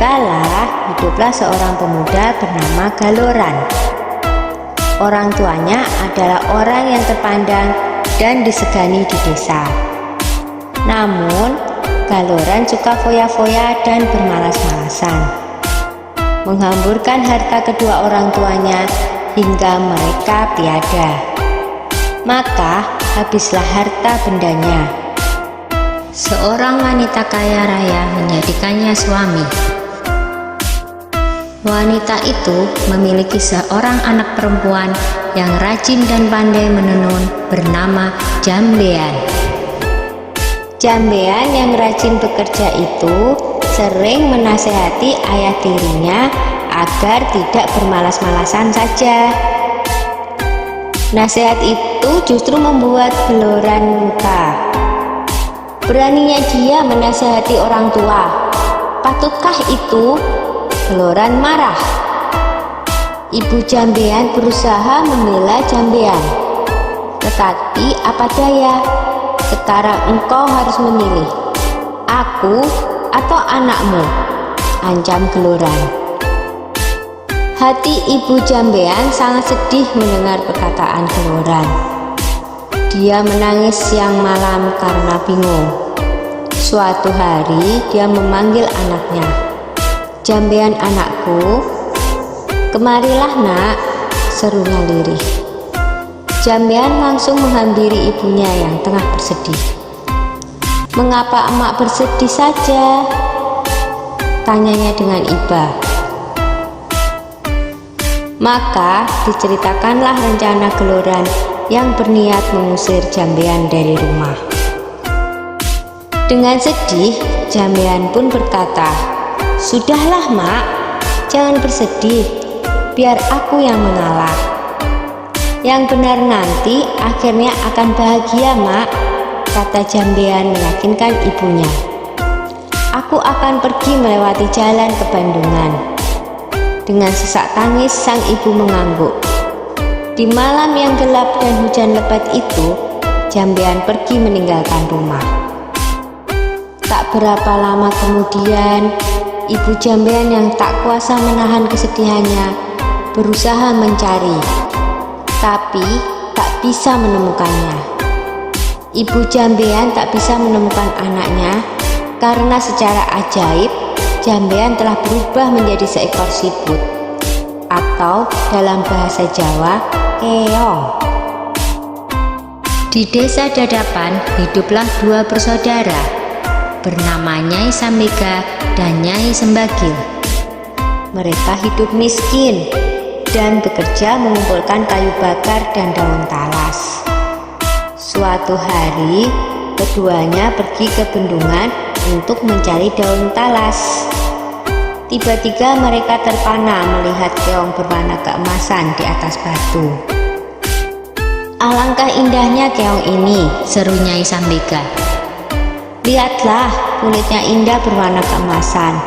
kala hiduplah seorang pemuda bernama Galoran. Orang tuanya adalah orang yang terpandang dan disegani di desa. Namun, Galoran suka foya-foya dan bermalas-malasan, menghamburkan harta kedua orang tuanya hingga mereka tiada. Maka habislah harta bendanya. Seorang wanita kaya raya menjadikannya suami. Wanita itu memiliki seorang anak perempuan yang rajin dan pandai menenun bernama Jambean. Jambean yang rajin bekerja itu sering menasehati ayah tirinya agar tidak bermalas-malasan saja. Nasihat itu justru membuat Galoran murka. Beraninya dia menasehati orang tua. Patutkah itu? Galoran marah. Ibu Jambean berusaha membela Jambean. Tetapi apa daya, sekarang engkau harus memilih, aku atau anakmu, ancam Galoran. Hati ibu Jambean sangat sedih mendengar perkataan Galoran. Dia menangis siang malam karena bingung. Suatu hari dia memanggil anaknya. "Jambean anakku, kemarilah nak," serunya lirih. Jambean langsung menghampiri ibunya yang tengah bersedih. "Mengapa emak bersedih saja?" tanyanya dengan iba. Maka diceritakanlah rencana Galoran yang berniat mengusir Jambean dari rumah. Dengan sedih, Jambean pun berkata, "Sudahlah mak, jangan bersedih, biar aku yang mengalah. Yang benar nanti akhirnya akan bahagia mak," kata Jambean meyakinkan ibunya. "Aku akan pergi melewati jalan ke Bandungan." Dengan sesak tangis sang ibu mengangguk. Di malam yang gelap dan hujan lebat itu, Jambean pergi meninggalkan rumah. Tak berapa lama kemudian, ibu Jambean yang tak kuasa menahan kesedihannya berusaha mencari, tapi tak bisa menemukannya. Ibu Jambean tak bisa menemukan anaknya karena secara ajaib Jambean telah berubah menjadi seekor siput, atau dalam bahasa Jawa, keong. Di desa Dadapan hiduplah dua bersaudara bernama Nyai Sambega dan Nyai Sembagil. Mereka hidup miskin dan bekerja mengumpulkan kayu bakar dan daun talas. Suatu hari, keduanya pergi ke bendungan untuk mencari daun talas. Tiba-tiba mereka terpana melihat keong berwarna keemasan di atas batu. "Alangkah indahnya keong ini," seru Nyai Sambega. "Lihatlah, kulitnya indah berwarna keemasan.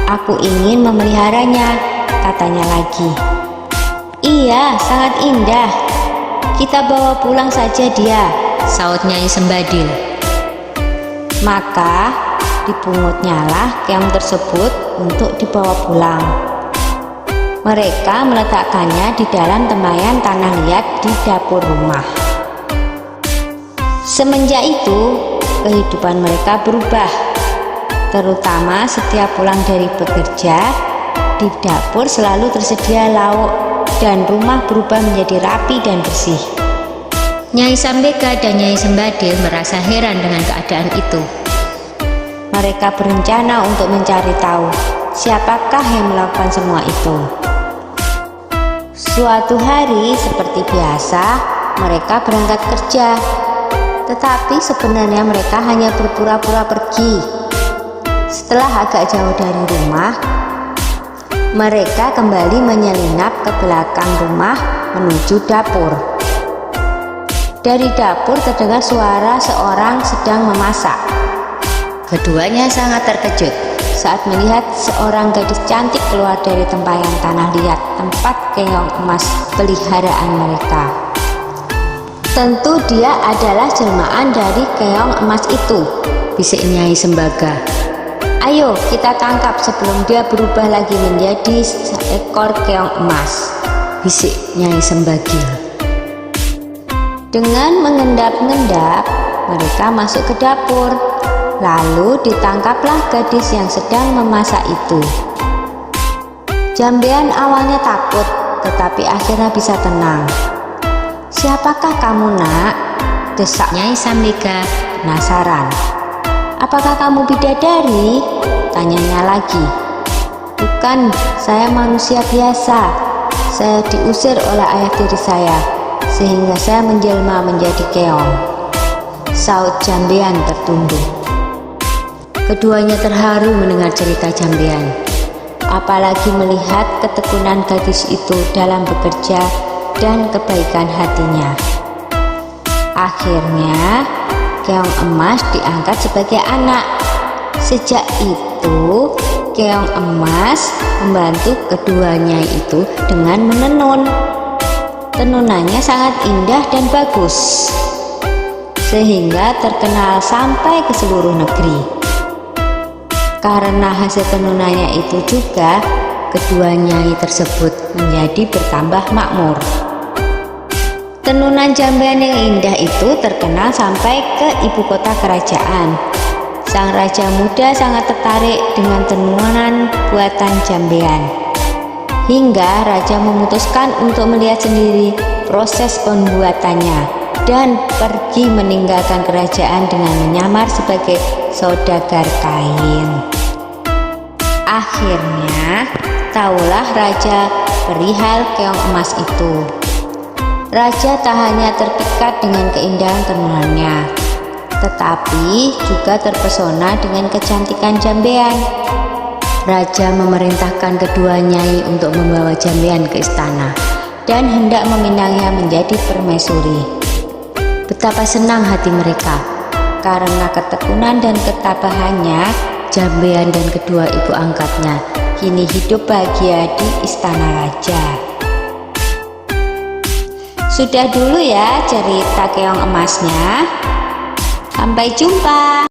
Aku ingin memeliharanya," katanya lagi. "Iya, sangat indah. Kita bawa pulang saja dia," saut Nyai Sembadil. Maka dipungutnyalah keong tersebut untuk dibawa pulang. Mereka meletakkannya di dalam tempayan tanah liat di dapur rumah. Semenjak itu, kehidupan mereka berubah. Terutama setiap pulang dari bekerja, di dapur selalu tersedia lauk dan rumah berubah menjadi rapi dan bersih. Nyai Sambega dan Nyai Sembadil merasa heran dengan keadaan itu. Mereka berencana untuk mencari tahu siapakah yang melakukan semua itu. Suatu hari seperti biasa, mereka berangkat kerja. Tetapi sebenarnya mereka hanya berpura-pura pergi. Setelah agak jauh dari rumah, mereka kembali menyelinap ke belakang rumah menuju dapur. Dari dapur terdengar suara seorang sedang memasak. Keduanya sangat terkejut saat melihat seorang gadis cantik keluar dari tempayan tanah liat tempat keong emas peliharaan mereka. "Tentu dia adalah jelmaan dari keong emas itu," bisik Nyai Sembagil. Ayo kita tangkap sebelum dia berubah lagi menjadi seekor keong emas, bisik Nyai Sembagil. Dengan mengendap-endap, mereka masuk ke dapur. Lalu ditangkaplah gadis yang sedang memasak itu. Jambean awalnya takut, tetapi akhirnya bisa tenang. "Siapakah kamu, nak?" desak Nyai Sambika penasaran. "Apakah kamu bidadari?" tanyanya lagi. "Bukan, saya manusia biasa. Saya diusir oleh ayah tiri saya, sehingga saya menjelma menjadi keong," saut Jambean tertunduk. Keduanya terharu mendengar cerita Jambean, apalagi melihat ketekunan gadis itu dalam bekerja dan kebaikan hatinya. Akhirnya, keong emas diangkat sebagai anak. Sejak itu, keong emas membantu keduanya itu dengan menenun. Tenunannya sangat indah dan bagus, sehingga terkenal sampai ke seluruh negeri. Karena hasil tenunannya itu juga, kedua nyai tersebut menjadi bertambah makmur. Tenunan Jambean yang indah itu terkenal sampai ke ibu kota kerajaan. Sang raja muda sangat tertarik dengan tenunan buatan Jambean, hingga raja memutuskan untuk melihat sendiri proses pembuatannya dan pergi meninggalkan kerajaan dengan menyamar sebagai saudagar kain. Akhirnya, tahulah raja perihal keong emas itu. Raja tak hanya terpikat dengan keindahan tenunannya, tetapi juga terpesona dengan kecantikan Jambean. Raja memerintahkan kedua nyai untuk membawa Jambean ke istana dan hendak meminangnya menjadi permaisuri. Betapa senang hati mereka, karena ketekunan dan ketabahannya, Jambean dan kedua ibu angkatnya kini hidup bahagia di istana raja. Sudah dulu ya cerita keong emasnya. Sampai jumpa.